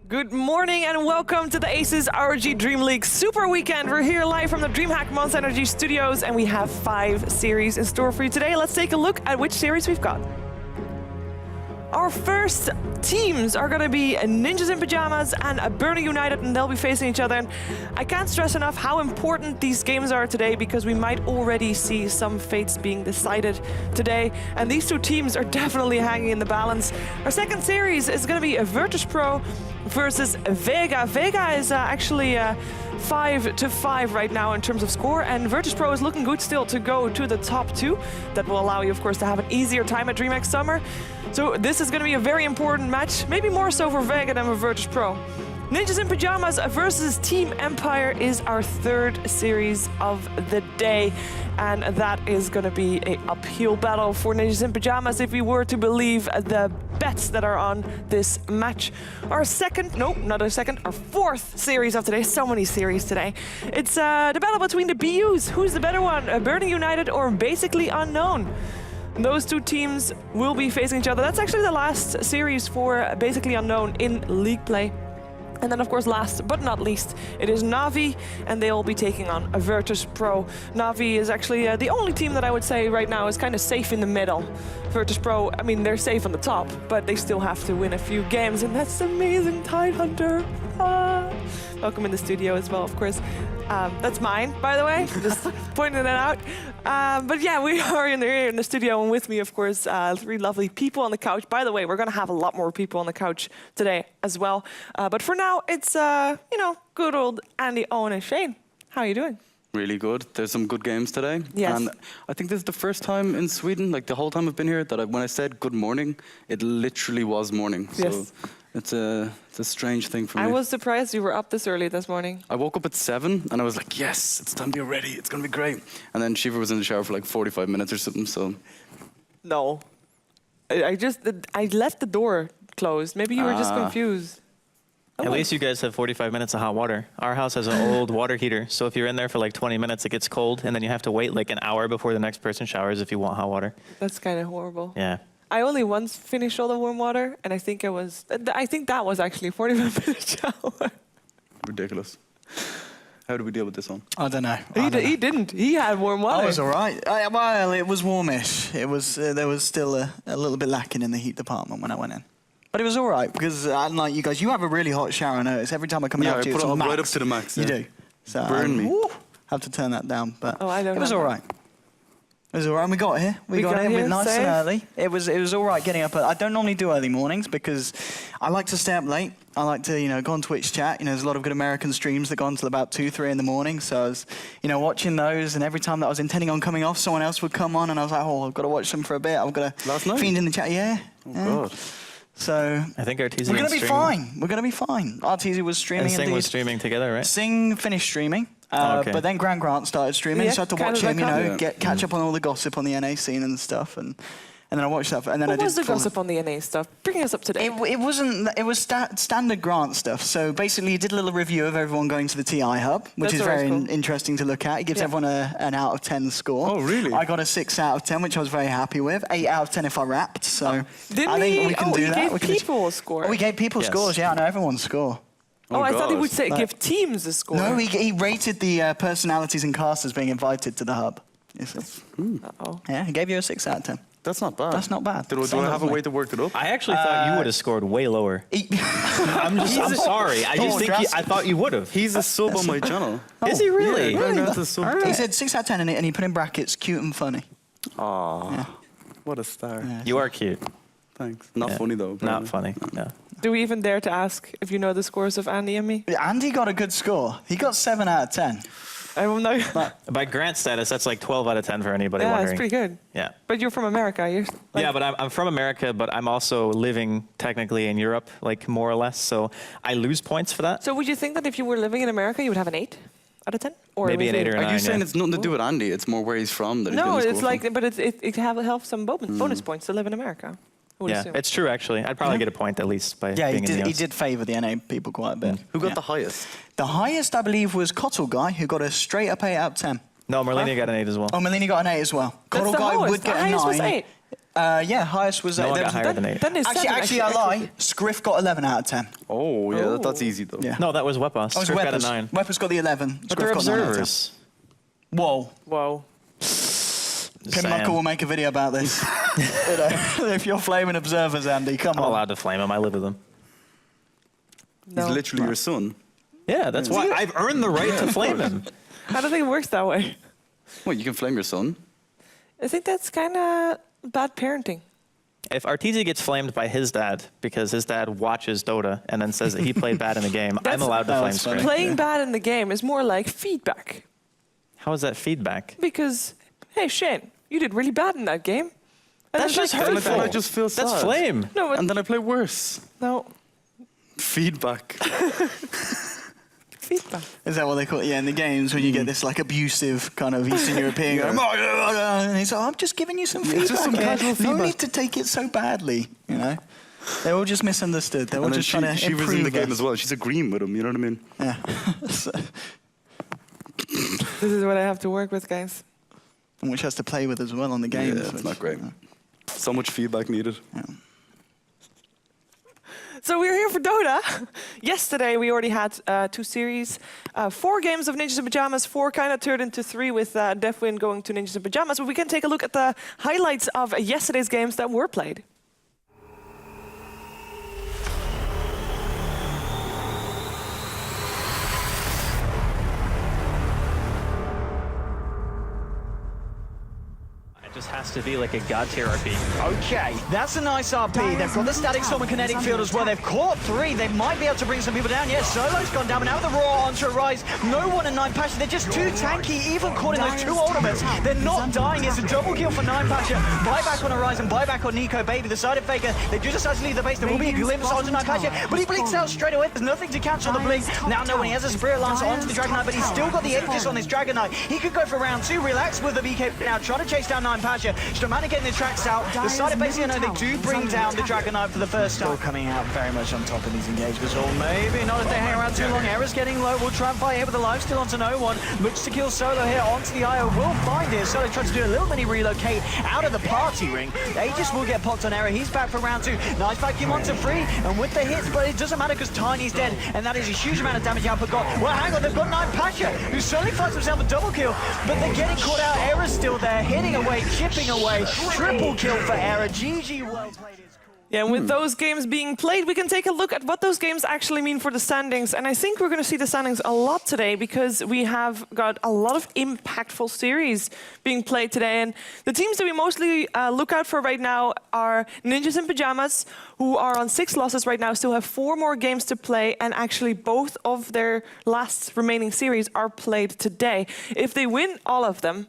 Good morning and welcome to the ASUS ROG DreamLeague Super Weekend. We're here live from the DreamHack Monster Energy Studios and we have 5 series in store for you today. Let's take a look at which series we've got. Our first teams are going to be Ninjas in Pyjamas and Burning United, and they'll be facing each other. And I can't stress enough how important these games are today because we might already see some fates being decided today. And these two teams are definitely hanging in the balance. Our second series is going to be Virtus Pro versus Vega. Vega is actually 5-5 right now in terms of score, and Virtus Pro is looking good still to go to the top 2. That will allow you, of course, to have an easier time at DreamHack Summer. So this is going to be a very important match, maybe more so for Vega than for Virtus Pro. Ninjas in Pyjamas versus Team Empire is our third series of the day. And that is going to be an uphill battle for Ninjas in Pyjamas if we were to believe the bets that are on this match. Our fourth series of today. So many series today. It's the battle between the BUs. Who's the better one? Burning United or Basically Unknown? Those two teams will be facing each other. That's actually the last series for Basically Unknown in League play. And then, of course, last but not least, it is Na'Vi, and they will be taking on Virtus Pro. Na'Vi is actually the only team that I would say right now is kind of safe in the middle. Virtus Pro, I mean, they're safe on the top, but they still have to win a few games, and that's amazing, Tidehunter. Welcome in the studio as well, of course. That's mine, by the way, just pointing that out. But yeah, we are here in the studio, and with me, of course, 3 lovely people on the couch. By the way, we're going to have a lot more people on the couch today as well. But for now, it's, good old Andy, Owen, and Shane. How are you doing? Really good. There's some good games today. Yes. And I think this is the first time in Sweden, like the whole time I've been here, that when I said good morning, it literally was morning. Yes. So it's a strange thing for me. I was surprised you were up this early this morning. I woke up at 7 and I was like, yes, it's time to be ready. It's going to be great. And then Shiva was in the shower for like 45 minutes or something, so. No. I left the door closed. Maybe you were just confused. At least you guys have 45 minutes of hot water. Our house has an old water heater, so if you're in there for like 20 minutes, it gets cold, and then you have to wait like an hour before the next person showers if you want hot water. That's kind of horrible. Yeah. I only once finished all the warm water, and I think that was actually a 45-minute shower. Ridiculous. How do we deal with this one? I don't know. He didn't. He had warm water. I was all right. Well, it was warmish. It was there was still a little bit lacking in the heat department when I went in. But it was all right, because unlike you guys, you have a really hot shower, I notice. Every time I come out to you, it's it's right up to the max. You do. So burn me. Have to turn that down, but it was all right. It was all right, and we got here. We got here nice and early. It was all right getting up. I don't normally do early mornings because I like to stay up late. I like to, go on Twitch chat. There's a lot of good American streams that go on till about 2, 3 in the morning. So I was, watching those, and every time that I was intending on coming off, someone else would come on, and I was like, oh, I've got to watch them for a bit. I've got to Last night? fiend in the chat. Yeah. Oh, God. So I think Arteezy we're going to be fine. We're going to be fine. Arteezy was streaming. And Sing was streaming together, right? Sing finished streaming. Okay. But then Grant started streaming, so I had to watch him, catch up on all the gossip on the NA scene and stuff, and then I watched that. And then what was the gossip on the NA stuff? Bring us up to date. It wasn't. It was standard Grant stuff. So basically, he did a little review of everyone going to the TI hub, which is very interesting to look at. He gives everyone an out of 10 score. Oh, really? I got a 6 out of 10, which I was very happy with. 8 out of 10 if I rapped. So I think we can do that. We gave people a score. Oh, we gave people scores. Yeah, I know everyone's score. Oh, I thought he would say give teams a score. No, he rated the personalities and casters being invited to the hub. Uh-oh. Yeah, he gave you a 6 out of 10. That's not bad. That's not bad. Do I have a way to work it up? I actually thought you would have scored way lower. I'm sorry. I thought you would have. He's a sub on my channel. Is he really? Yeah, really? He said 6 out of 10 and he put in brackets, cute and funny. Aww, what a star. Yeah. You are cute. Thanks. Not funny, though. Apparently. Not funny, no. Do we even dare to ask if you know the scores of Andy and me? Andy got a good score. He got 7 out of 10. I don't know. By Grant status, that's like 12 out of 10 for anybody yeah, wondering. that's pretty good. Yeah. But you're from America. Yeah, but I'm from America, but I'm also living technically in Europe, like more or less. So I lose points for that. So would you think that if you were living in America, you would have an 8 out of 10? Or maybe an 8 or a 9. Are you saying it's nothing to do with Andy? It's more where he's from. That no, it's like, but it helps some bonus points to live in America. Yeah, it's true, actually. I'd probably get a point at least by being in the he did favour the NA people quite a bit. Who got the highest? The highest, I believe, was Cottle Guy, who got a straight up 8 out of 10. No, Merlini got an 8 as well. Oh, Merlini got an 8 as well. That's Cottle Guy would get a 9. Was 8. Yeah, highest was... No one there got was- higher than 8. Then it's Actually, I lie. Scriff got 11 out of 10. Oh, yeah, that's easy though. Yeah. No, that was Wepas. Oh, it was Scriff got a Weppers. 9. Weppers got the 11. But they're Scriff got 9 out of 10. observers. Whoa. Whoa. Pin Muckle will make a video about this. You know, if you're flaming observers, Andy, come I'm on. allowed to flame him. I live with him. No. He's literally your son. Yeah, that's why I've earned the right to flame him. I don't think it works that way. Well, you can flame your son. I think that's kind of bad parenting. If Arteezy gets flamed by his dad because his dad watches Dota and then says that he played bad in the game, I'm allowed to flame that's funny. Scriff. Playing bad in the game is more like feedback. How is that feedback? Because, hey, Shane, you did really bad in that game. And That's it's just like, hurtful. Then I just feel sad. That's flame. No, but And then I play worse. no. Feedback. Feedback. Is that what they call it? Yeah, in the games when you get this like abusive kind of Eastern European going, and he's like, I'm just giving you some feedback. just some here. casual No feedback." need to take it so badly, you know? They're all just misunderstood. They're all And then just trying to she was improve in the game us. as well. She's agreeing with him, you know what I mean? Yeah. So, This is what I have to work with, guys. and which has to play with as well on the games. Yeah, it's not great. So much feedback needed. So we're here for Dota. Yesterday we already had 2 series, 4 games of Ninjas in Pyjamas, 4 kind of turned into 3 with Devwin going to Ninjas in Pyjamas. But we can take a look at the highlights of yesterday's games that were played. It just has to be like a god tier RP. Okay, that's a nice RP. They've got the static storm and kinetic field as well. They've caught 3. They might be able to bring some people down. Yes, Solo's gone down, but now with the Raw onto a rise. No one in 9 Pasha. They're just too tanky, even caught in those 2 ultimates. They're not dying. It's a double kill for 9 Pasha. Buyback on Horizon, buyback on Nico Baby. The sided faker. They do decide to leave the base. There will be a glimpse onto 9 Pasha, but he blinks out straight away. There's nothing to cancel the blink. Now no one. He has a Spirit Lance onto the Dragon Knight, but he's still got the Aegis on this Dragon Knight. He could go for round 2. Relax with the BK now, trying to chase down 9 Pasha. Stomana getting the tracks out. The side of basically, they do bring down the Dragon Knight for the first time. Still coming out very much on top of these engagements, or maybe not if they hang around too long. Error's getting low. We'll try and fight here with the life still onto no one. Looks to kill Solo here onto the IO. Will find it. Solo tries to do a little mini relocate out of the party ring. Aegis will get popped on Error. He's back for round 2. Nice vacuum onto 3, and with the hits, but it doesn't matter because Tiny's dead, and that is a huge amount of damage output got. Well, hang on, they've got 9 Pasha, who suddenly finds himself a double kill, but they're getting caught out. Error's still there, hitting away, chipping away. Triple kill for Error. GG, well played. It's cool. Yeah, and with those games being played, we can take a look at what those games actually mean for the standings. And I think we're going to see the standings a lot today because we have got a lot of impactful series being played today. And the teams that we mostly look out for right now are Ninjas in Pyjamas, who are on 6 losses right now, still have 4 more games to play. And actually, both of their last remaining series are played today. If they win all of them,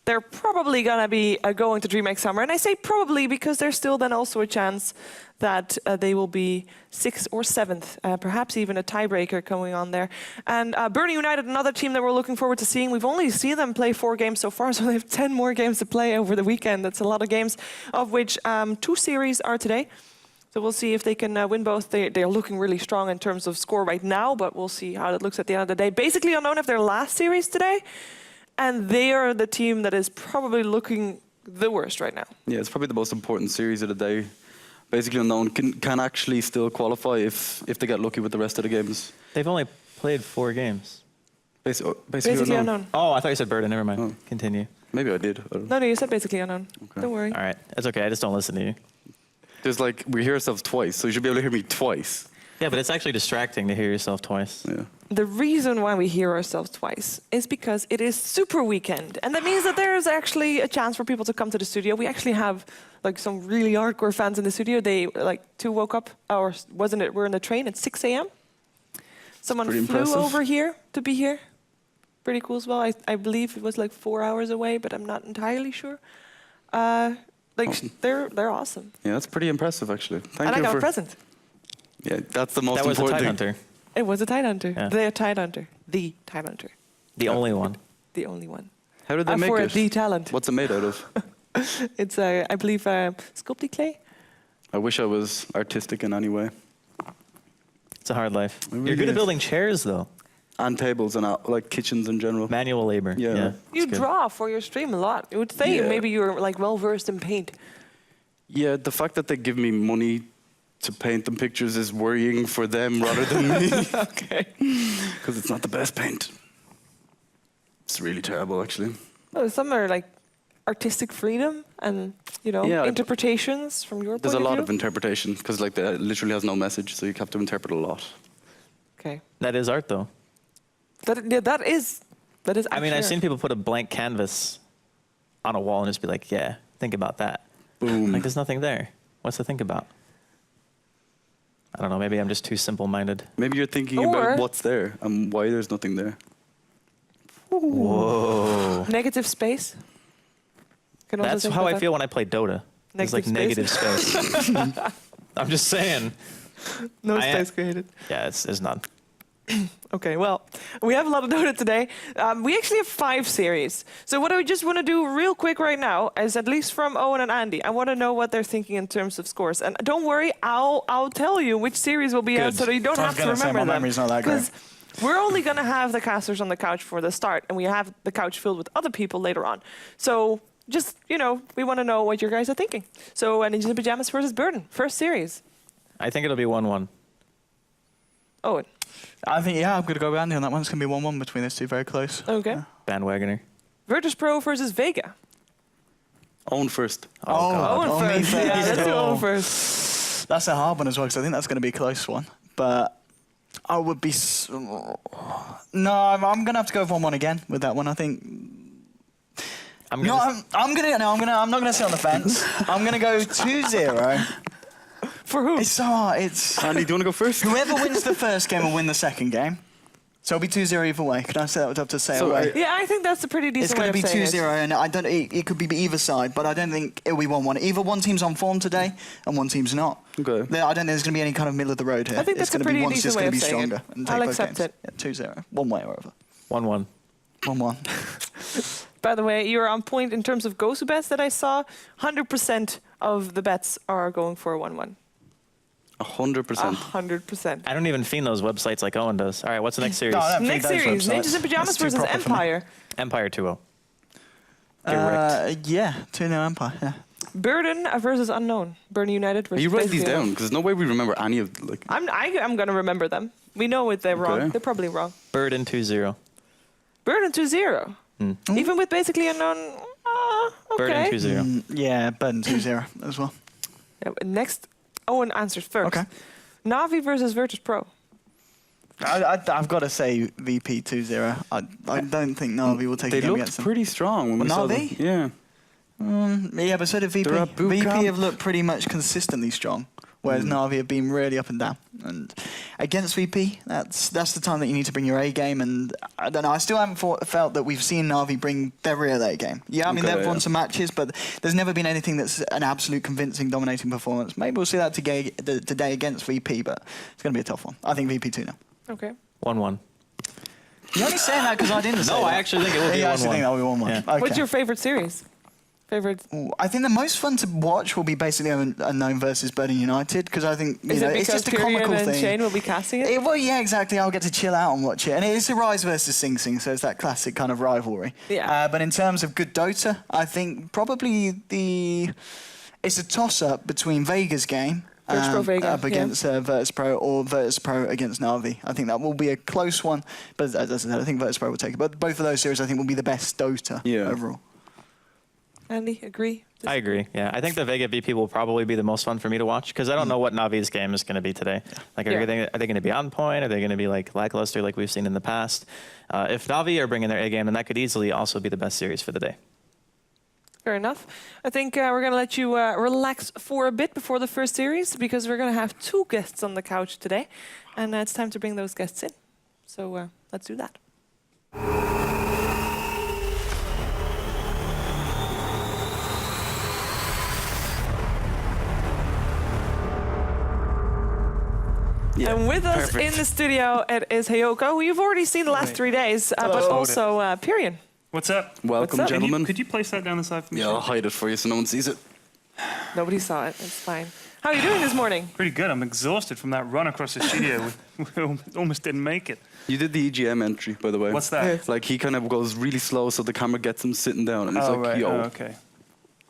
they're probably going to be going to DreamHack Summer. And I say probably because there's still then also a chance that they will be 6th or 7th, perhaps even a tiebreaker coming on there. And Burning United, another team that we're looking forward to seeing. We've only seen them play 4 games so far, so they have 10 more games to play over the weekend. That's a lot of games, of which 2 series are today. So we'll see if they can win both. They're looking really strong in terms of score right now, but we'll see how it looks at the end of the day. Basically unknown if their last series today. And they are the team that is probably looking the worst right now. Yeah, it's probably the most important series of the day. Basically unknown can actually still qualify if they get lucky with the rest of the games. They've only played 4 games. Basically unknown. Oh, I thought you said Burden. Never mind. Oh. Continue. Maybe I did. I don't know. No, you said basically unknown. Okay. Don't worry. All right. It's okay. I just don't listen to you. There's like, we hear ourselves twice, so you should be able to hear me twice. Yeah, but it's actually distracting to hear yourself twice. Yeah. The reason why we hear ourselves twice is because it is Super Weekend. And that means that there is actually a chance for people to come to the studio. We actually have like some really hardcore fans in the studio. They like 2 woke up, or wasn't it? We're in the train at 6 a.m. Someone flew impressive. over here to be here. Pretty cool as well. I believe it was like 4 hours away, but I'm not entirely sure. Awesome. They're awesome. Yeah, that's pretty impressive actually. Thank And you I got for a present. Yeah, that's the most That was a important Tide thing. Hunter. It was a Tide Hunter. Yeah. The Tide Hunter. The Tide Hunter. The only one. The only one. How did they make for it? the talent. What's it made out of? It's, I believe, sculpted clay. I wish I was artistic in any way. It's a hard life. really You're good is. at building chairs, though. And tables and like kitchens in general. Manual labor. Yeah. You it's good. draw for your stream a lot. You would think Yeah. maybe you're like well versed in paint. Yeah, the fact that they give me money to paint them pictures is worrying for them rather than me. Okay. Because it's not the best paint. It's really terrible, actually. Well, some are like artistic freedom and, you know, Yeah, interpretations from your There's a point lot of of view. interpretation, because like that literally has no message, so you have to interpret a lot. Okay. That is art, though. That is. I mean, I've actually seen people put a blank canvas on a wall and just be like, yeah, think about that. Boom. Like, there's nothing there. What's to think about? I don't know. Maybe I'm just too simple-minded. Maybe you're thinking Or- about what's there and why there's nothing there. Whoa. negative space. Can also That's think how about I that. feel when I play Dota. It's like Negative negative space. I'm just saying. No I am- space created. Yeah, it's none. Okay, well, we have a lot of Dota today. We actually have 5 series. So what I just want to do real quick right now is, at least from Owen and Andy, I want to know what they're thinking in terms of scores. And don't worry, I'll tell you which series will be out, Good. so that you don't I was have to gonna say, remember my them. memory's not that great. Because we're only going to have the casters on the couch for the start, and we have the couch filled with other people later on. So just, you know, we want to know what you guys are thinking. So Ninjas in Pyjamas versus Burden, first series. I think it'll be 1-1. Owen. I think, yeah, I'm going to go with Andy on that one. It's going to be 1-1 between those two, very close. Okay. Bandwagoner. Virtus Pro versus Vega. Own first. Oh, God. Owen me first. Yeah, first. let's do Oh. Owen first. That's a hard one as well, because I think that's going to be a close one. But I would be... No, I'm going to have to go with 1-1 again with that one. I think... I'm No, gonna I'm not gonna sit on the fence. I'm gonna go 2-0. For who? It's so hard. It's Andy, do you want to go first? whoever wins the first game will win the second game. So it'll be 2-0 either way. Could I say that would have to say So, away? Yeah, I think that's a pretty decent It's going way to be of saying 2-0, it. and I don't. It could be either side, but I don't think it'll be 1-1. Either one team's on form today, and one team's not. Okay. I don't think there's going to be any kind of middle of the road here. I think it's that's a going to pretty be one's decent just way going to of be saying it. stronger and take I'll both accept games. Yeah, 2-0, one way or other. 1-1. 1-1. By the way, you're on point in terms of go-to bets that I saw. 100% of the bets are going for a 1-1. 100%. 100%. I don't even fiend those websites like Owen does. All right, what's the next series? No, I don't think Next those series, websites. Ninjas in Pyjamas That's too versus proper for me. Empire. Empire 2-0. Get wrecked. Yeah, 2-0 Empire. Yeah. Burden versus Unknown. Burden United versus You write these basically down, Unknown. because there's no way we remember any of like. I'm going to remember them. We know if they're wrong. Okay. They're probably wrong. Burden 2-0. Burden 2-0. Even with basically Unknown. Burden Okay. 2-0. Yeah, Burden 2-0 as well. Yeah, next, Owen answers first. Okay. Navi versus Virtus Pro. I've got to say VP 2-0. I don't think Navi will take They a game looked against them. pretty strong when we Well, saw them. Navi? Yeah. Yeah, but so did VP. They're at boot VP camp. have looked pretty much consistently strong, whereas Navi have been really up and down. And against VP, that's the time that you need to bring your A game. And I don't know, I still haven't felt that we've seen Navi bring their real A game. Yeah, I mean, Okay, they've won yeah. some matches, but there's never been anything that's an absolute convincing, dominating performance. Maybe we'll see that today against VP, but it's going to be a tough one. I think VP 2 now. Okay. 1-1. You're only saying that because I didn't say No, that. I actually think it will be You actually 1-1. think that will be 1-1. Yeah. Okay. What's your favorite series? Favorite? Ooh, I think the most fun to watch will be basically Unknown versus Burden United, because I think Is it it's because just a Tyrion comical and thing. Shane will be casting it? Well, yeah, exactly. I'll get to chill out and watch it, and it's a Rise versus Sing Sing, so it's that classic kind of rivalry. Yeah. But in terms of good Dota, I think probably it's a toss-up between Vega's game. Virtus Pro Vega, up against Virtus Pro, or Virtus Pro against Navi. I think that will be a close one, but as I said, I think Virtus Pro will take it. But both of those series, I think, will be the best Dota overall. Andy, agree? I agree. Yeah, I think the Vega VP will probably be the most fun for me to watch because I don't know what Navi's game is going to be today. Like, are they going to be on point? Are they going to be like lackluster, like we've seen in the past? If Navi are bringing their A game, then that could easily also be the best series for the day. Fair enough. I think we're going to let you relax for a bit before the first series because we're going to have 2 guests on the couch today. And it's time to bring those guests in. So let's do that. Yeah, And with us perfect. in the studio, it is Hayoko, who you've already seen the last 3 days, but also Pyrian. What's up? Welcome, What's up? gentlemen. Could you place that down the side for me? Yeah, I'll hide it for you so no one sees it. Nobody saw it. It's fine. How are you doing this morning? Pretty good. I'm exhausted from that run across the studio. We almost didn't make it. You did the EGM entry, by the way. What's that? Like, he kind of goes really slow so the camera gets him sitting down, and it's Oh, like, right. yo. Oh, okay.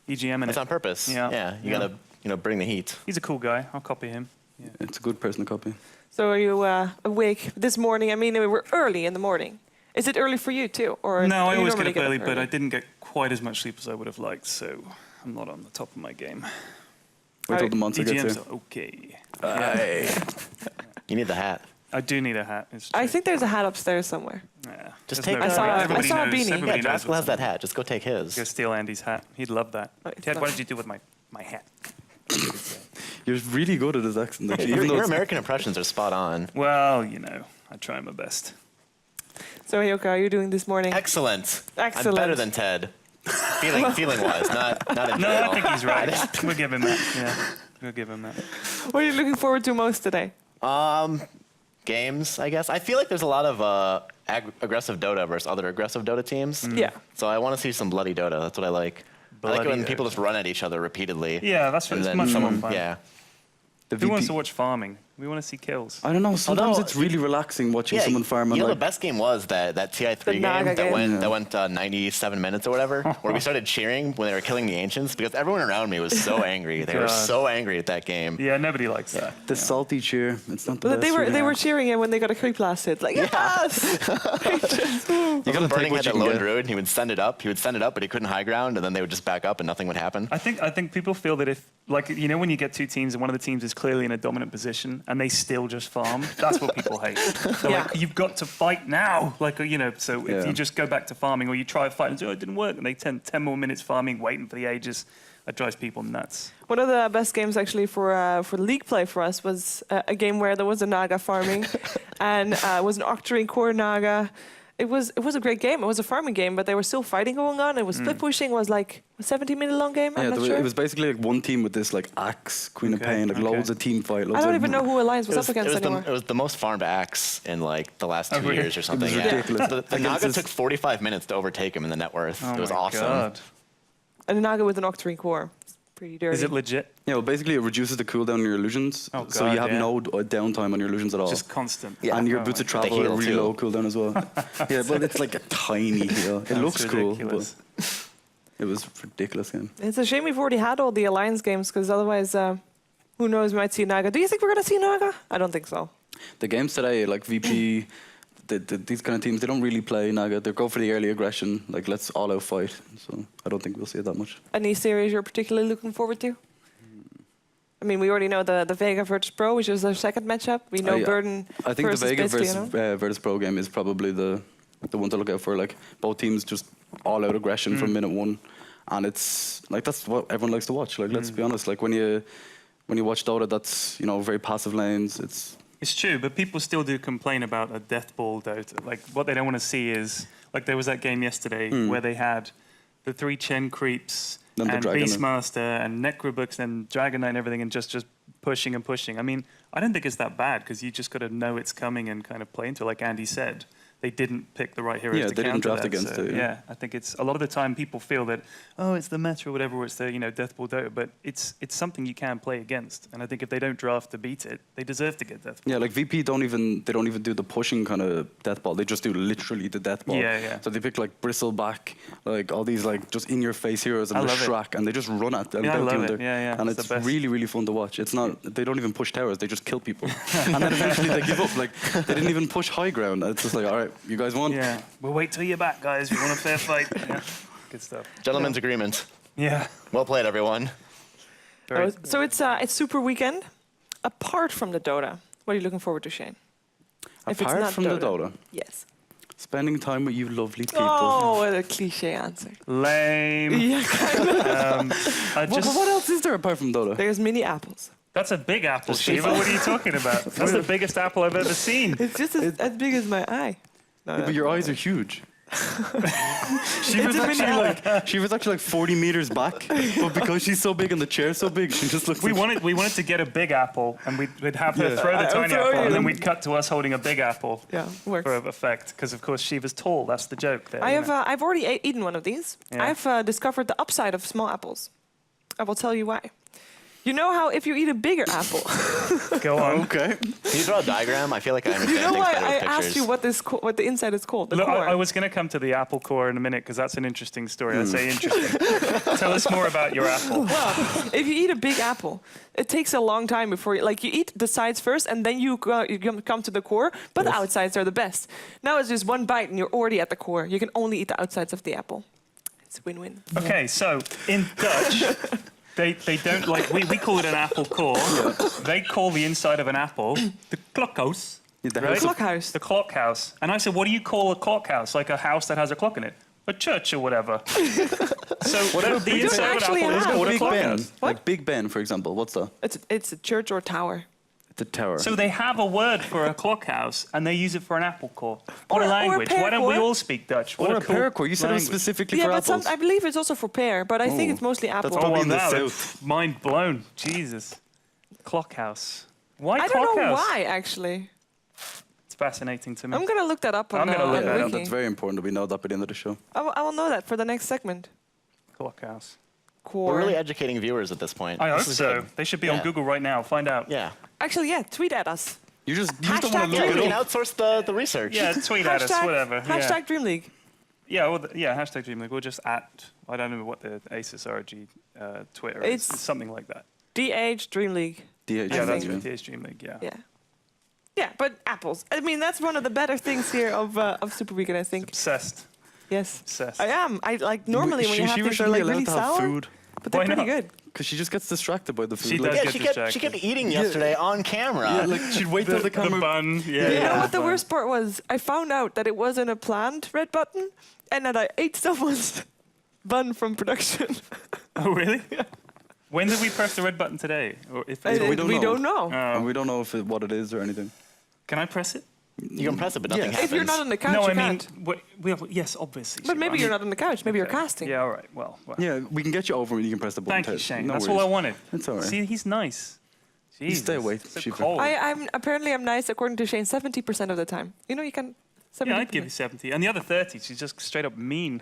EGM in It's it. on purpose. Yeah. Yeah. You gotta bring the heat. He's a cool guy. I'll copy him. Yeah. It's a good person to copy. So are you awake this morning? I mean, we were early in the morning. Is it early for you too? Or No, do I you always normally get up early, up but I didn't get quite as much sleep as I would have liked, so I'm not on the top of my game. Wait till the monster gets EGM's here. okay. You need the hat. I do need a hat. It's I true. think there's a hat upstairs somewhere. Yeah. Just There's take no it. point. I Everybody saw a knows- beanie. Yeah, everybody knows Draskell what's has that up. hat. Just go take his. Go steal Andy's hat. He'd love that. Oh, it's Ted, not- what did you do with my hat? You're really good at his accent. Actually, Your even though it's- American impressions are spot on. Well, I try my best. So Hyoka, how are you doing this morning? Excellent. Excellent. I'm better than Ted. Feeling wise, not in No, general. I think he's right. We'll give him that. Yeah, we'll give him that. What are you looking forward to most today? Games, I guess. I feel like there's a lot of aggressive Dota versus other aggressive Dota teams. Yeah. So I want to see some bloody Dota. That's what I like. I like it Bloody when people Dota. just run at each other repeatedly. Yeah, that's And it's then much more someone, fun. yeah. the Who wants VP to watch farming? We want to see kills. I don't know. Sometimes Although- it's really relaxing watching someone farm. And the like, best game was that TI3 The game Naga game. that went 97 minutes or whatever, where we started cheering when they were killing the Ancients because everyone around me was so angry. They were God. so angry at that game. Yeah, nobody likes that. the salty cheer. It's not the But best. they really. were cheering him when they got a creep last hit. Like, yes! You gotta Burning take what had you that can lone get. druid. He would send it up, but he couldn't high ground, and then they would just back up, and nothing would happen. I think people feel that if, like, when you get two teams and one of the teams is clearly in a dominant position and they still just farm, that's what people hate. They're Yeah. like, you've got to fight now. Like, so if Yeah. you just go back to farming or you try a fight and say, oh, it didn't work, and they 10 more minutes farming, waiting for the ages, that drives people nuts. One of the best games actually for league play for us was a game where there was a Naga farming, and it was an Octarine core Naga. It was a great game. It was a farming game, but there was still fighting going on. It was split pushing. It was like a 70-minute long game. I'm not sure. It was basically like one team with this like axe, Queen of Pain, like loads of team fight. I Loads don't of, even know who Alliance was up against anymore. it was the most farmed axe in like the last 2 really? years or something. was Yeah. ridiculous. The Against Naga this- took 45 minutes to overtake him in the net worth. Oh it was my awesome. God. And a Naga with an Octarine core. It's pretty dirty. Is it legit? Yeah, well, basically it reduces the cooldown on your illusions, Oh, so God, you have yeah. no downtime on your illusions at all. Just constant. Yeah. And your Oh boots of my God. travel They are heal really too. low cooldown as well. Yeah, but it's like a tiny heal. It That's looks cool, ridiculous. but it was a ridiculous game. It's a shame we've already had all the Alliance games, because otherwise, who knows, we might see Naga. Do you think we're going to see Naga? I don't think so. The games today, like VP, these kind of teams, they don't really play Naga. They go for the early aggression, like let's all out fight. So I don't think we'll see it that much. Any series you're particularly looking forward to? I mean, we already know the Vega versus Pro, which is their second matchup. We know Burden I think the versus Vega Biscuit, versus, Virtus Pro game is probably the one to look out for. Like both teams just all out aggression from minute one, and it's like that's what everyone likes to watch. Like let's be honest, like when you watch Dota, that's very passive lanes. It's true, but people still do complain about a death ball Dota. Like, what they don't want to see is, like, there was that game yesterday where they had the 3 Chen creeps Then the and Dragon Knight. Beastmaster and Necrobooks and Dragon Knight and everything, and just pushing and pushing. I mean, I don't think it's that bad because you just got to know it's coming and kind of play into it. Like Andy said, they didn't pick the right heroes Yeah, to they didn't counter draft that. against So, it, yeah. I think it's a lot of the time people feel that, oh, it's the meta or whatever, or it's the death ball Dota, but it's something you can play against. And I think if they don't draft to beat it, they deserve to get death ball. Yeah, like VP don't even do the pushing kind of death ball. They just do literally the death ball. Yeah, yeah. So they pick like Bristleback, like all these like just in your face heroes and I the love it. Shrek, and they just run at them. Yeah, I without love doing it. Yeah, And it's it's the best. really really fun to watch. It's not they don't even push towers. They just kill people, and then eventually they give up. Like they didn't even push high ground. It's just like all right, you guys won. Yeah, we'll wait till you're back, guys. We want a fair fight. Yeah. Good stuff. Gentlemen's agreement. Yeah. Well played, everyone. Very- So it's Super Weekend. Apart from the Dota, what are you looking forward to, Shane? If it's Apart not from the Dota, Yes. spending time with you lovely people. Oh, what a cliche answer. Lame. Yeah, kind of. I just, What else is there apart from Dota? There's mini apples. that's a big apple, Shiva. What are you talking about? That's the biggest apple I've ever seen. It's just as big as my eye. No, But your eyes are huge. she It's a was actually like 40 meters back, but because she's so big and the chair's so big, she just looks. We like wanted to get a big apple, and we'd have her throw the I'll tiny throw apple, you and then them. we'd cut to us holding a big apple Yeah, works. for effect. Because of course Shiva's tall. That's the joke there. I've already eaten one of these. Yeah. I've discovered the upside of small apples. I will tell you why. You know how if you eat a bigger apple, Go on. Okay. Can you draw a diagram? I feel like I understand you know things why better I with pictures. asked you what the inside is called? The Look, core. I was going to come to the apple core in a minute because that's an interesting story. I say interesting. Tell us more about your apple. Well, if you eat a big apple, it takes a long time before you eat the sides first, and then you come to the core. But the outsides are the best. Now it's just one bite, and you're already at the core. You can only eat the outsides of the apple. It's a win-win. Okay, so in Dutch, they don't we call it an apple core. They call the inside of an apple the klokhuis. Right? Clockhouse. The clock house. And I said, what do you call a clock house? Like a house that has a clock in it? A church or whatever. So the inside of an actually apple is have. called a Big clock Ben. house. What? Like Big Ben, for example. What's that? It's a church or tower. It's a tower. So they have a word for a clock house, and they use it for an apple core. What Or a a language! pear Why don't we core. all speak Dutch? What or a cool paracord. You said it was language. specifically Yeah, for but apples. I believe it's also for pear, but I think it's mostly apple. That's probably in the wow, south. mind blown. Jesus. Clock house. Why I clock don't know house? why, actually. It's fascinating to me. I'm going to look that up on I'm gonna look on that up. Wiki. That's very important that we know that by the end of the show. I will know that for the next segment. Clock house. Core. We're really educating viewers at this point. I hope This is so. good. They should be on Yeah. Google right now. Find out. Yeah. Actually, yeah, tweet at us. You just don't Hashtag want to Yeah, look we it can up. outsource the research. Yeah, tweet at us, whatever. Hashtag DreamLeague. Yeah, well, yeah, hashtag DreamLeague. We'll just I don't know what the ASUS ROG Twitter is. It's- It's something like that. DH DreamLeague. DH. Yeah, that's think. what it is, DreamLeague, yeah. Yeah. Yeah, but apples. I mean, that's one of the better things here of Super Weekend, I think. Obsessed. Yes. Obsessed. I am. I like normally when you have she these, should they're be like allowed really to have sour, food. but they're Why pretty not? good. Because she just gets distracted by the food. She like, does. Yeah, she kept eating yesterday on camera. yeah, like she'd wait till the The camera. bun, yeah. You know what the bun. worst part was? I found out that it wasn't a planned red button, and that I ate someone's bun from production. Oh, really? When did we press the red button today? Or if And we don't know. don't know. And we don't know what it is or anything. Can I press it? You can press it, but nothing Yeah. happens. If you're not on the couch, no, you I mean, can't. yes, obviously. But maybe I you're mean- not on the couch. Maybe you're Okay. casting. Yeah, all right. Well. Yeah, we can get you over and you can press the button. Thank you, Ted. Shane. No That's worries. all I wanted. It's all right. See, he's nice. Jesus. stay away, So Shiva. cold. I'm apparently I'm nice according to Shane 70% of the time. You know you can. 70%. Yeah, I'd give you 70. And the other 30, she's just straight up mean.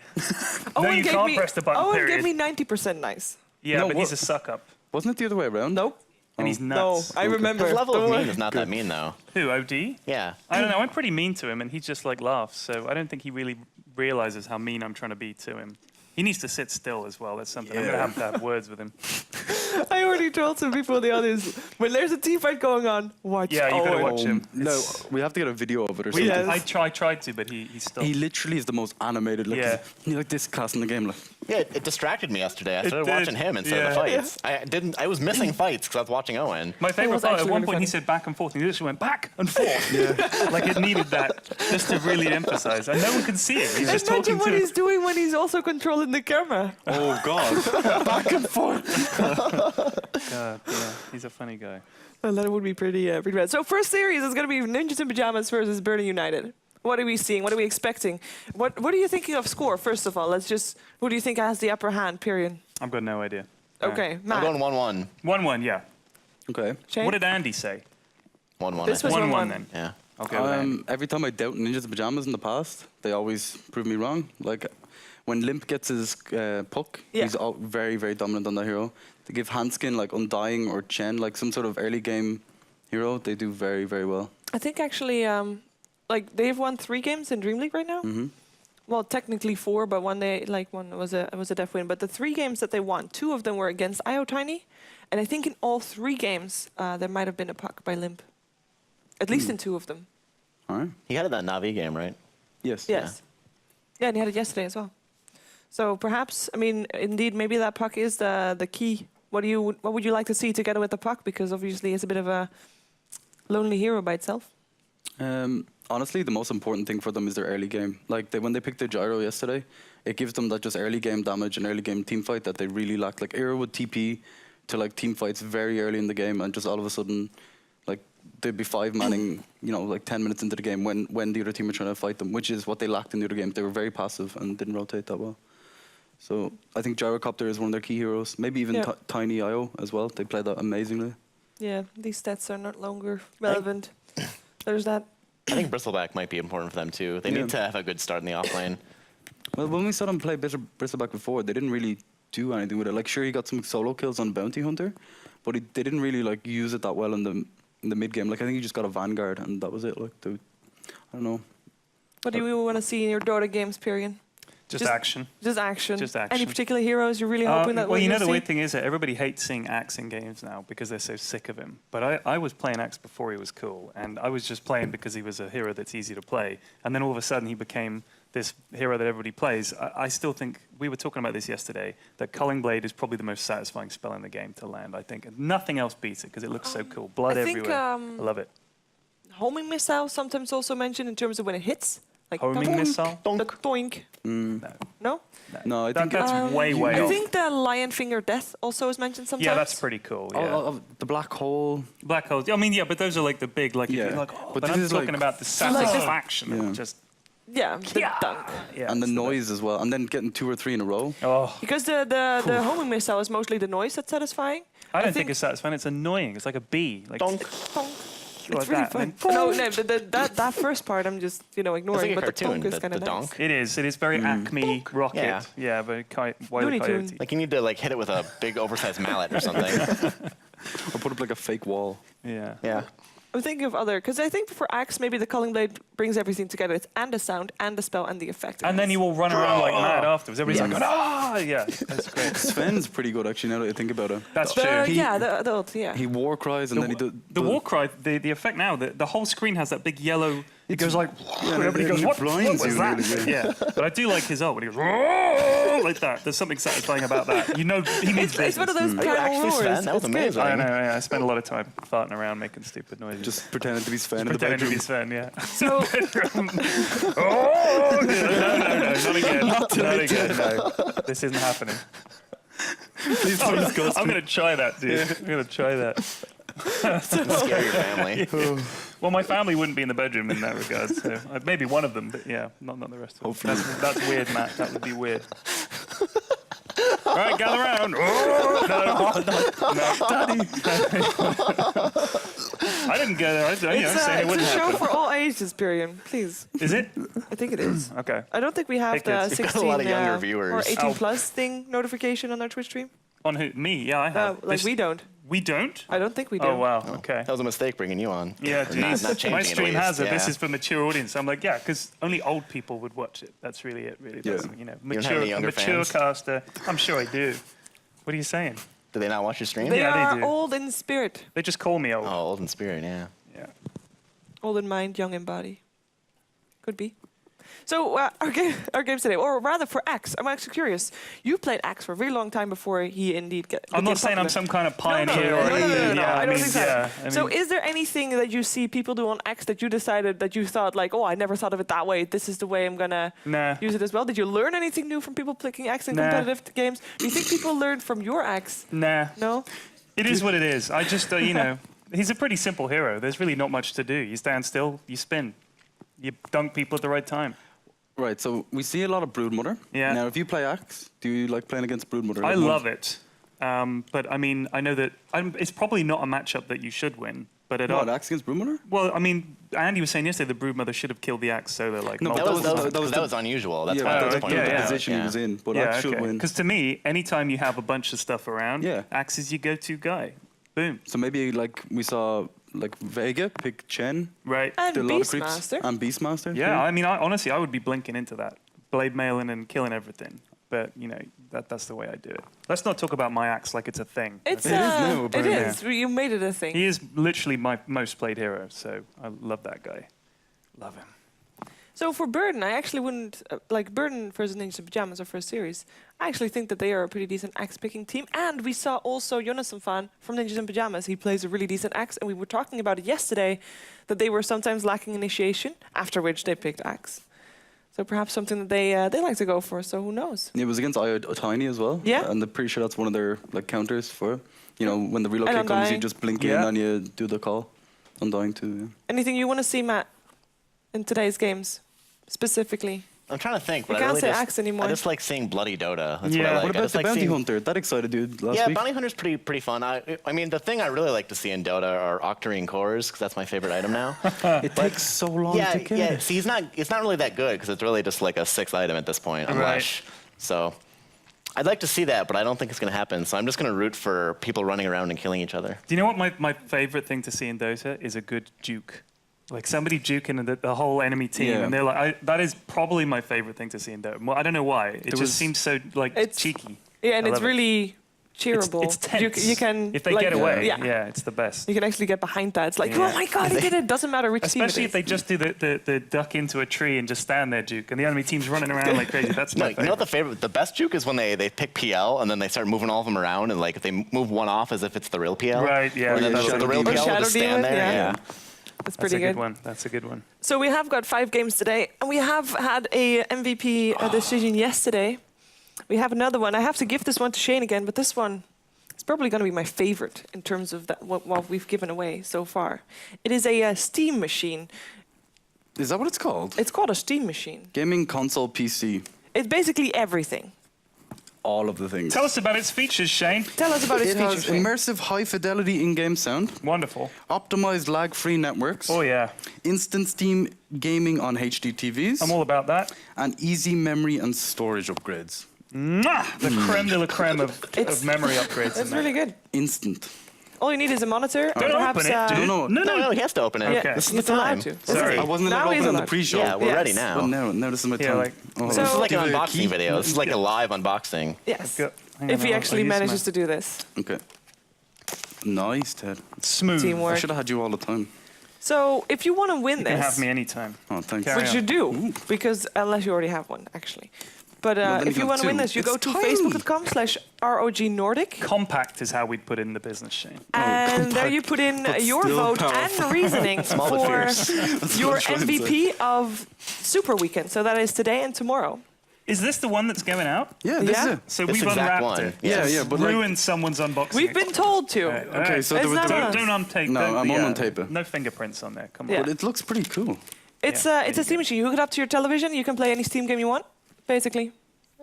Owen you gave can't me, press the button, Owen period. gave me 90% nice. Yeah, No, but he's a what- suck up. Wasn't it the other way around? Nope. And he's No, nuts. I remember. His level Don't of worry. mean is not that mean, though. Who, OD? Yeah. I don't know. I'm pretty mean to him, and he just like laughs. So I don't think he really realizes how mean I'm trying to be to him. He needs to sit still as well. That's something I'm going to have words with him. I already told some people in the audience when there's a team fight going on, watch. Yeah, you gotta Owen. watch him. No, It's- we have to get a video of it or We, something. Yes. I tried to, but he stopped. He literally is the most animated. Like, Yeah. he's like this class in the game. Like, Yeah, it distracted me yesterday. I It started did. watching him instead of the Yeah. fights. I was missing fights because I was watching Owen. My favorite was part, at actually one really point he funny. said back and forth, and he literally went back and forth. Like it needed that just to really emphasize. And no one can see it. He's just Imagine talking what to he's doing when he's also controlling the camera. oh God, back and forth. God, yeah, he's a funny guy. Well, that would be pretty bad. So first series is going to be Ninjas in Pyjamas versus Burning United. What are we seeing? What are we expecting? What are you thinking of score, first of all? Who do you think has the upper hand, period? I've got no idea. Okay, I'm Matt. going 1-1. 1-1, yeah. Okay. Shane? What did Andy say? 1-1. This I was think. 1-1 1-1 then. Yeah. I'll go with Andy. Every time I doubt Ninjas in Pyjamas in the past, they always prove me wrong. Like when Limp gets his puck, Yeah. he's all very, very dominant on that hero. They give Handskin like Undying or Chen, like some sort of early game hero. They do very, very well. I think actually, they've won 3 games in DreamLeague right now. Mm-hmm. Well, technically 4, but one was a def win. But the 3 games that they won, 2 of them were against IO Tiny, and I think in all 3 games there might have been a puck by Limp. At least in 2 of them. All right. He had that Navi game, right? Yes. Yes. Yeah, and he had it yesterday as well. So perhaps, I mean, indeed, maybe that puck is the key. What would you like to see together with the puck? Because obviously it's a bit of a lonely hero by itself. Honestly, the most important thing for them is their early game. Like when they picked their gyro yesterday, it gives them that just early game damage and early game team fight that they really lack. Like Era would TP to like team fights very early in the game, and just all of a sudden, like they'd be 5-manning, like 10 minutes into the game when the other team are trying to fight them, which is what they lacked in the other game. They were very passive and didn't rotate that well. So I think Gyrocopter is one of their key heroes. Maybe even Yeah. Tiny IO as well. They played that amazingly. Yeah, these stats are not longer relevant. There's that. I think Bristleback might be important for them, too. They Yeah. need to have a good start in the offlane. Well, when we saw them play Bristleback before, they didn't really do anything with it. Like, sure, he got some solo kills on Bounty Hunter, but they didn't really like use it that well in the mid game. Like I think he just got a Vanguard and that was it. Like I don't know. What do you want to see in your Dota games, Pyrian? Just action. Just action. Just action. Any particular heroes you're really hoping that well, you know, the see? weird thing is that everybody hates seeing Axe in games now because they're so sick of him. But I was playing Axe before he was cool, and I was just playing because he was a hero that's easy to play. And then all of a sudden he became this hero that everybody plays. I still think, we were talking about this yesterday, that Culling Blade is probably the most satisfying spell in the game to land, I think. And nothing else beats it because it looks so cool. Blood I think, everywhere. I love it. Homing missile sometimes also mentioned in terms of when it hits. Like Homing doink, missile? The doink. No? No, I think That's way I off. think the lion finger death also is mentioned sometimes. Yeah, that's pretty cool. Yeah. the black hole. Black holes. I mean, yeah, but those are like the big, like, Yeah. like But but this I'm is talking like- about the satisfaction of just, yeah, the dunk. yeah. And the it's noise as well, and then getting 2 or 3 in a row. best. Oh, Because the homing missile is mostly the noise that's satisfying. I don't think it's satisfying. It's annoying. It's like a bee. Like, Donk. like It's really that. fun. And then- No, that first part I'm just ignoring, It's like a but the cartoon, donk is kind the of nice. donk. It is very Acme Rocket. Yeah. But Wile Looney E. Tunes. Coyote. Like you need to like hit it with a big oversized mallet or something. Or put up like a fake wall. Yeah. Yeah. I'm thinking of other, because I think for Axe, maybe the Culling Blade brings everything together. It's and the sound, and the spell, and the effect. And then you will run around like mad afterwards. Everybody's Yes. like, ah, yeah, that's great. Sven's pretty good actually. Now that I think about it, That's true. The ult, yeah. he war cries and then he The war cry, the effect now, the whole screen has that big yellow. It goes like, and everybody it- goes, it what blinds was you that? really, Yeah, but I do like his ult when he goes "Whoa," like that. There's something satisfying about that. You know, he means It's one of business. those Are you kind actually of roars. Sven? That was It's good. amazing. I know. Yeah, I spent a lot of time farting around making stupid noises. just pretending to be Sven in the pretending to be bedroom. Sven. Yeah. So, Oh no, not again. Not again. No, this isn't happening. Please don't discuss I'm me. gonna try that, dude. I'm gonna try that. Scare your family. Well, my family wouldn't be in the bedroom in that regard, so maybe one of them, but yeah, not the rest of them. Hopefully. That's weird, Matt. That would be weird. All right, gather around. Oh, no, Daddy. I didn't get it. I saying it it's wouldn't a show happen. for all ages, Pyrian. Please. Is it? I think it is. Okay. I don't think we have Hey, the kids. You've got a 16 lot of younger or viewers. 18 Oh. plus thing notification on our Twitch stream. On who? Me? Yeah, I have. Like we don't. We don't? I don't think we do. Oh, wow. Okay. That was a mistake bringing you on. Yeah, Or not geez. changing My it, stream at has least. it. This Yeah. is for mature audience. I'm like, yeah, because only old people would watch it. That's really it. Really, Yeah. that's, don't have mature, any a younger mature fans? caster. I'm sure I do. What are you saying? Do they not watch your stream? They Yeah, they are do. old in spirit, They just call me old. Oh, old in spirit, yeah. Yeah. old in mind, young in body. Could be. So our games today, or rather for Axe, I'm actually curious. You played Axe for a very long time before he indeed I'm not became saying I'm popular. some kind of No, pioneer no, or no, anything. no, Yeah, I don't think so. yeah, I So mean, is there anything that you see people do on X that you decided that you thought like, oh, I never thought of it that way. This is the way I'm gonna nah. use it as well. Did you learn anything new from people playing X in Nah. competitive games? Do you think people learned from your X? Nah. No. It is what it is. I just, he's a pretty simple hero. There's really not much to do. You stand still, you spin. You dunk people at the right time. Right, so we see a lot of Broodmother. Yeah. Now, if you play Axe, do you like playing against Broodmother? I love it. But I mean, I know that it's probably not a matchup that you should win. But at What, all, Axe against Broodmother? well, I mean, Andy was saying yesterday the Broodmother should have killed the Axe solo. Like, No, but That was, multiple times. that was unusual. That's Yeah, why I was okay, pointing yeah, it yeah. out. position he was in, but Axe should win. Because to me, anytime you have a bunch of stuff around, Yeah. Axe is your go-to guy. Boom. So maybe like we saw like Vega pick Chen, Right. And did a lot of creeps, Beastmaster. and Beastmaster. Yeah, I mean, honestly, I would be blinking into that. Blade mailing and killing everything. But, that's the way I do it. Let's not talk about my Axe like it's a thing. It's It is now, it apparently. is. You made it a thing. He is literally my most played hero, so I love that guy. Love him. So for Burden, I actually wouldn't like Burden versus Ninjas in Pyjamas, our first series. I actually think that they are a pretty decent axe picking team. And we saw also Jonathan Fan from Ninjas in Pyjamas. He plays a really decent axe, and we were talking about it yesterday that they were sometimes lacking initiation. After which they picked axe. So perhaps something that they like to go for. So who knows? It was against Tiny as well. Yeah. And I'm pretty sure that's one of their like counters for, when the relocate And comes, you Undying. just blink Yeah. in and you do the call. Undying too. Yeah. Anything you want to see, Matt, in today's games specifically? I'm trying to think, but You I can't really say just, Axe anymore. I just like seeing bloody Dota. That's Yeah. what I like. What I about just the like Bounty seeing, Hunter? That excited dude last Yeah, week. Bounty Hunter's pretty fun. I mean, the thing I really like to see in Dota are Octarine cores, because that's my favorite item now. It takes so long yeah, to kill. yeah. See, it's not really that good, because it's really just like a 6th item at this point, unless. Right. So, I'd like to see that, but I don't think it's going to happen. So I'm just going to root for people running around and killing each other. Do you know what my favorite thing to see in Dota is a good juke? Like somebody juking the whole enemy team, and they're like, that is probably my favorite thing to see in Dota. Well, I don't know why. It just seems so like cheeky. Yeah, and it's really cheerable. It's tense. You can, if they like, get away, yeah, it's the best. You can actually get behind that. It's like, oh my god, he did it. Doesn't matter which team it is. Especially if they just do the duck into a tree and just stand there, juke, and the enemy team's running around like crazy. That's my favorite. You know what the best juke is when they pick PL and then they start moving all of them around, and like if they move one off as if it's the real PL. Right, yeah. Or then the real PL will just stand there. Yeah. That's pretty good. That's a good one. So we have got 5 games today, and we have had a MVP decision yesterday. We have another one. I have to give this one to Shane again, but this one is probably going to be my favorite in terms of what we've given away so far. It is a Steam machine. Is that what it's called? It's called a Steam machine. Gaming console PC. It's basically everything. All of the things. Tell us about its features, Shane. Tell us about its It features. has Shane. immersive high-fidelity in-game sound, Wonderful. optimized lag-free networks, Oh, yeah. instant Steam gaming on HD TVs, I'm all about that. and easy memory and storage upgrades. Mwah! The creme de la creme of memory upgrades. It's really good. Instant. All you need is a monitor. Don't perhaps, open it, dude. No. No, he has to open it. Yeah, This is he's the allowed time. to. Sorry. I wasn't Now allowed to he's open in the allowed. pre-show. Yeah, we're Yes. ready now. But now this is my Yeah, time. like- Oh, So- This is like an give it a unboxing key. video. This is like a live unboxing. Yes. Hang on, If he I'll actually use manages to do this. Okay. Nice, Ted. Smooth. I Teamwork. should have had you all the time. So if you want to win You can this, have me anytime. Oh, thanks. Carry which on. you do, because unless you already have one, actually. But then if you you have want to win two. this, you go It's to tiny. facebook.com/ROG Nordic. Compact is how we'd put it in the business, Shane. And there you put in but your still vote powerful. and reasoning Small but for fierce. your what I'm trying to MVP of Super Weekend. So that is today and tomorrow. Is this the one that's going out? Yeah, this Yeah. is it. So This we've exact unwrapped one. it. Yeah, yeah, but like, Ruined someone's unboxing. We've been told to. okay, so It's not us. Don't untape. No, don't- I'm yeah, on tape it. No fingerprints on there. Come Yeah. on. but it looks pretty cool. It's Yeah, it's a Steam machine. You hook it up to your television. You can play any Steam game you want, basically.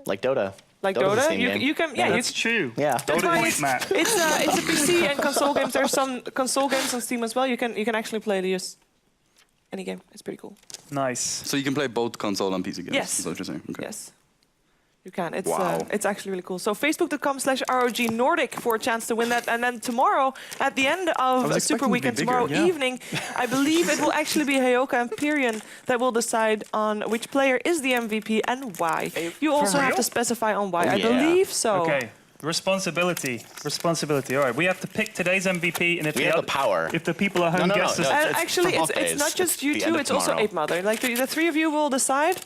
Like Dota. Like Dota's a Dota. Steam game. You can yeah. That's true. Yeah. That's why Point, Matt. it's a PC and console games. There's some console games on Steam as well. You can actually play just any game. It's pretty cool. Nice. So you can play both console and PC games. Yes. Is that what you're saying? Okay. Yes. You can. It's Wow. it's actually really cool. So facebook.com/ROG Nordic for a chance to win that. And then tomorrow, at the end of was Super expecting it to be Weekend, bigger, tomorrow yeah. evening, I believe it will actually be Hayoka and Pyrian that will decide on which player is the MVP and why. You also have to real? specify on why. I yeah. believe so. Okay. Responsibility. All right. We have to pick today's MVP, and if We have the other- power. if the people at home No, guess us, it's Actually, for it's both days. not just It's you the two, end of it's also tomorrow. Ape Mother. Like the 3 of you will decide.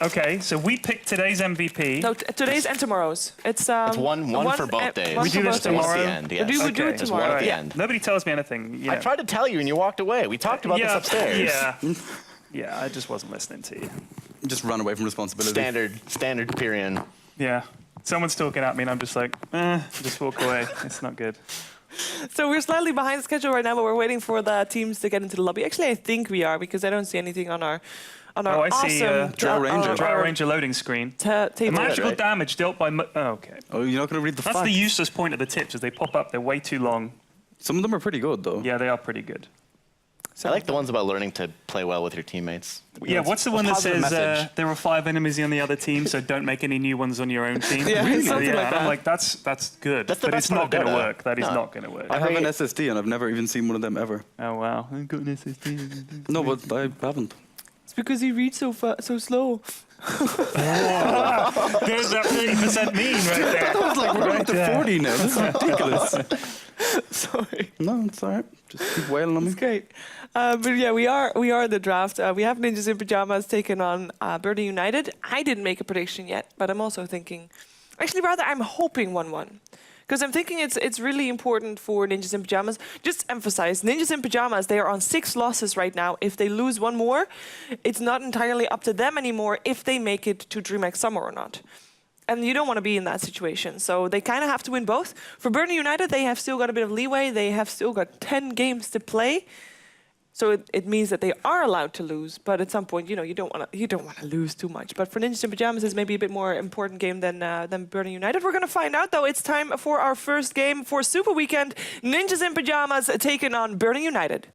okay. So we pick today's MVP. No, today's and tomorrow's. It's one for both days. one We for do this both days. tomorrow? At the end, yes. We do it Okay. There's tomorrow. one at the Yeah. end. Nobody tells me anything. You I know. tried to tell you and you walked away. We talked about this upstairs. Yeah. Yeah. I just wasn't listening to you. Just run away from responsibility. Standard Pyrian. Yeah. Someone's talking at me, and I'm just like, just walk away. It's not good. So we're slightly behind schedule right now, but we're waiting for the teams to get into the lobby. Actually, I think we are because I don't see anything on our Oh, I see, awesome Draw Ranger. Draw Ranger loading screen. The table. magical right? damage dealt by... okay. Oh, you're not going to read the That's facts. the useless point of the tips, as they pop up. They're way too long. Some of them are pretty good, though. Yeah, they are pretty good. I like the ones about learning to play well with your teammates. Yeah, what's the one that positive says message. there are 5 enemies on the other team, so don't make any new ones on your own team? Yeah, Really? something Yeah, like and I'm that. like, that's good. That's the but best it's not part going of to Dota. work. That is No. not going to work. I have an Every- SSD, and I've never even seen one of them ever. Oh, wow. I've got an SSD. No, but I haven't. It's because he reads so slow. There's that 30% mean right there. I was like, we're going to 40 now. This is ridiculous. Sorry. No, it's all right. Just keep wailing on me. It's great. But yeah, we are in the draft. We have Ninjas in Pyjamas taking on Burning United. I didn't make a prediction yet, but I'm also thinking... Actually, rather, I'm hoping 1-1. Because I'm thinking it's really important for Ninjas in Pyjamas. Just emphasize, Ninjas in Pyjamas, they are on 6 losses right now. If they lose one more, it's not entirely up to them anymore if they make it to DreamHack Summer or not. And you don't want to be in that situation. So they kind of have to win both. For Burning United, they have still got a bit of leeway. They have still got 10 games to play. So it means that they are allowed to lose, but at some point, you don't want to lose too much. But for Ninjas in Pyjamas, it's maybe a bit more important game than Burning United. We're going to find out, though. It's time for our first game for Super Weekend. Ninjas in Pyjamas taking on Burning United.